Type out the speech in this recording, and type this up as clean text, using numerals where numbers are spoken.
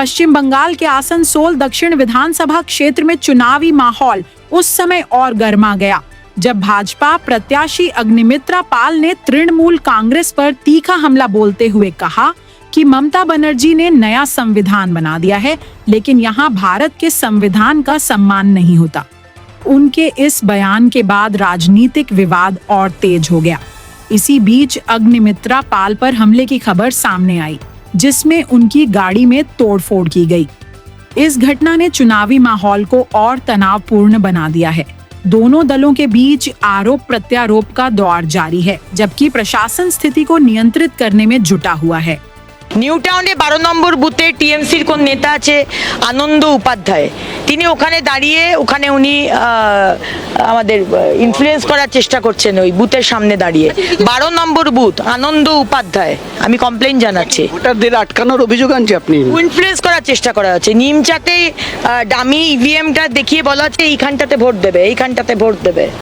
पश्चिम बंगाल के आसनसोल दक्षिण विधानसभा क्षेत्र में चुनावी माहौल उस समय और गर्मा गया जब भाजपा प्रत्याशी अग्निमित्रा पाल ने तृणमूल कांग्रेस पर तीखा हमला बोलते हुए कहा कि ममता बनर्जी ने नया संविधान बना दिया है, लेकिन यहाँ भारत के संविधान का सम्मान नहीं होता। उनके इस बयान के बाद राजनीतिक विवाद और तेज हो गया। इसी बीच अग्निमित्रा पाल पर हमले की खबर सामने आई, जिसमें उनकी गाड़ी में तोड़फोड़ की गई। इस घटना ने चुनावी माहौल को और तनावपूर्ण बना दिया है। दोनों दलों के बीच आरोप प्रत्यारोप का दौर जारी है, जबकि प्रशासन स्थिति को नियंत्रित करने में जुटा हुआ है। নিউ টাউনে 12 নম্বর বুথে টিএমসির কোন নেতা আছে আনন্দ উপাধ্যায়, তিনি ওখানে দাঁড়িয়ে ওখানে উনি আমাদের ইনফ্লুয়েন্স করার চেষ্টা করছেন ওই বুথের সামনে দাঁড়িয়ে। 12 নম্বর বুথ আনন্দ উপাধ্যায়, আমি কমপ্লেইন জানাচ্ছি। ভোটারদের আটকানোর অভিযোগ আনছে আপনি। ইনফ্লুয়েন্স করার চেষ্টা করা হচ্ছে। নিমচাতে ডামি ইভিএমটা দেখিয়ে বলা হচ্ছে এইখানটাতে ভোট দেবে, এইখানটাতে ভোট দেবে।